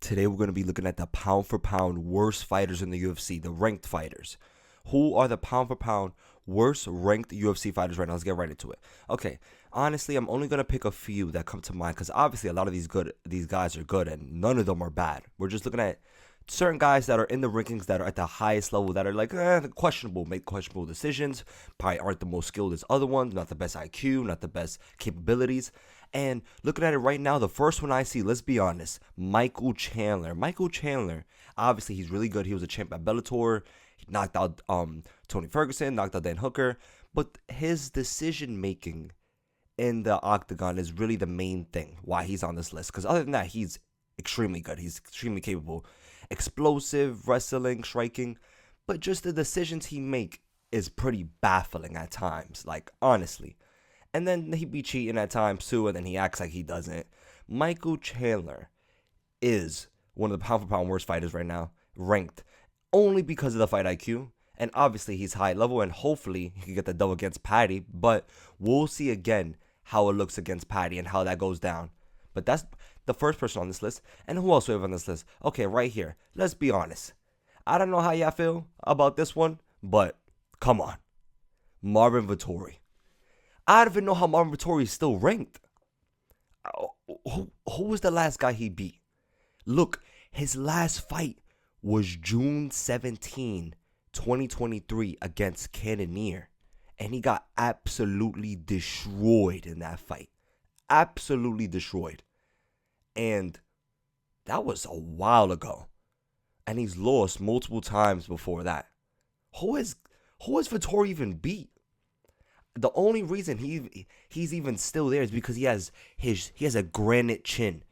Today we're going to be looking at the pound for pound worst fighters in the UFC, the ranked fighters. Who are the pound for pound worst ranked UFC fighters right now? Let's get right into it. Okay, honestly, I'm only going to pick a few that come to mind because obviously a lot of these guys are good and none of them are bad. We're just looking at certain guys that are in the rankings that are at the highest level that are like questionable, make questionable decisions, probably aren't the most skilled as other ones, not the best IQ, not the best capabilities. And looking at it right now, the first one I see, let's be honest, Michael Chandler. Michael Chandler, obviously he's really good. He was a champ at Bellator. He knocked out Tony Ferguson, knocked out Dan Hooker. But his decision making in the octagon is really the main thing why he's on this list. Because other than that, he's extremely good. He's extremely capable. Explosive, wrestling, striking. But just the decisions he make is pretty baffling at times. Like, honestly. And then he be cheating at times too, and then he acts like he doesn't. Michael Chandler is one of the pound for pound worst fighters right now, ranked only because of the fight IQ. And obviously he's high level, and hopefully he can get the dub against Patty. But we'll see again how it looks against Patty and how that goes down. But that's the first person on this list. And who else we have on this list? Okay, right here. Let's be honest. I don't know how y'all feel about this one, but come on. Marvin Vettori. I don't even know how Marvin Vettori is still ranked. Who was the last guy he beat? Look, his last fight was June 17, 2023 against Cannonier. And he got absolutely destroyed in that fight. Absolutely destroyed. And that was a while ago. And he's lost multiple times before that. Who has Vettori even beat? The only reason he's even still there is because he has a granite chin.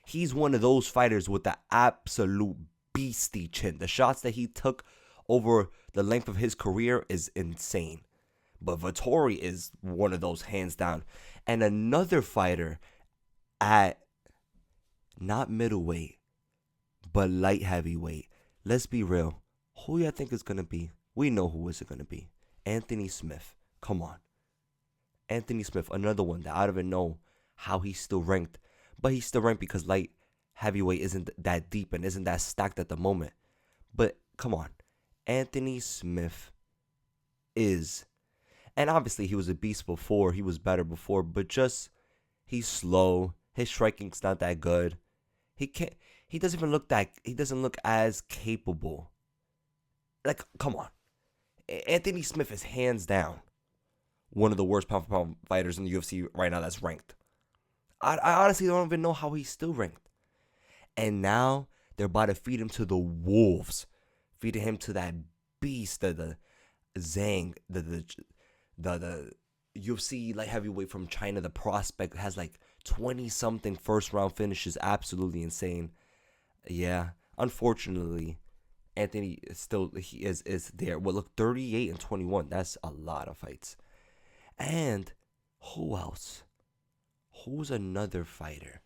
He's one of those fighters with the absolute beastie chin. The shots that he took over the length of his career is insane. But Vettori is one of those hands down. And another fighter at not middleweight, but light heavyweight. Let's be real. Who y'all think is gonna be? We know who is it gonna be. Anthony Smith. Come on. Anthony Smith, another one that I don't even know how he's still ranked. But he's still ranked because light heavyweight isn't that deep and isn't that stacked at the moment. But come on. Anthony Smith is. And obviously he was a beast before. He was better before. But just, he's slow. His striking's not that good. He doesn't look as capable. Like, come on. Anthony Smith is hands down one of the worst pound for pound fighters in the UFC right now that's ranked. I honestly don't even know how he's still ranked. And now they're about to feed him to the wolves. Feeding him to that beast, the Zhang, the UFC light heavyweight from China. The prospect has like 20-something first round finishes. Absolutely insane. Yeah, unfortunately, Anthony is there. Well, look, 38 and 21. That's a lot of fights. And who else? Who's another fighter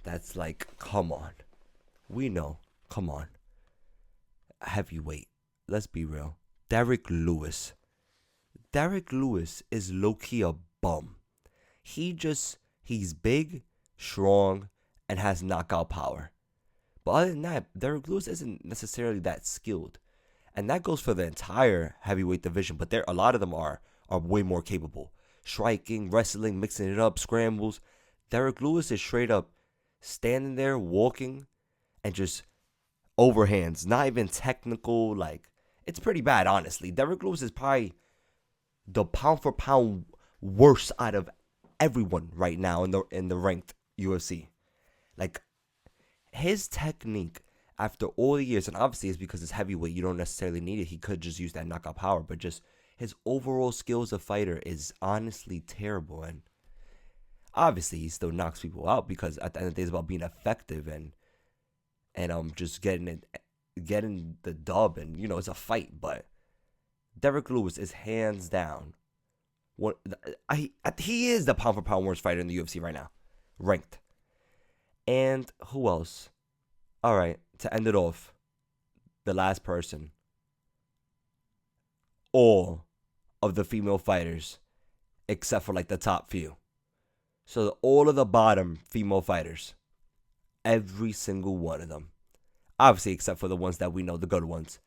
that's like, come on. We know. Come on. Heavyweight. Let's be real. Derrick Lewis. Derrick Lewis is low-key a bum. He's big, strong, and has knockout power. But other than that, Derrick Lewis isn't necessarily that skilled. And that goes for the entire heavyweight division. But a lot of them are way more capable. Striking, wrestling, mixing it up, scrambles. Derrick Lewis is straight up standing there, walking, and just overhands. Not even technical. Like, it's pretty bad, honestly. Derrick Lewis is probably the pound for pound worst out of everyone right now in the ranked UFC. Like, his technique after all the years, and obviously it's because it's heavyweight, you don't necessarily need it. He could just use that knockout power, but just his overall skill as a fighter is honestly terrible. And obviously he still knocks people out because at the end of the day it's about being effective and just getting the dub, and it's a fight. But Derrick Lewis is hands down he is the pound for pound worst fighter in the UFC right now, ranked. And who else? All right, to end it off, the last person. All of the female fighters, except for like the top few. So all of the bottom female fighters Every single one of them. Obviously, except for the ones that we know, the good ones.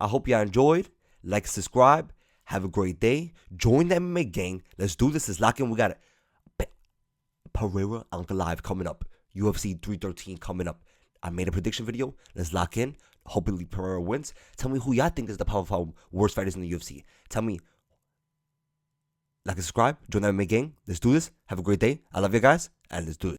I hope y'all enjoyed. Like, subscribe. Have a great day. Join the MMA gang. Let's do this. Let's lock in. We got Pereira Uncle Live coming up. UFC 313 coming up. I made a prediction video. Let's lock in. Hopefully Pereira wins. Tell me who y'all think is the powerful worst fighters in the UFC. Tell me. Like and subscribe. Join the MMA gang. Let's do this. Have a great day. I love you guys. And let's do it.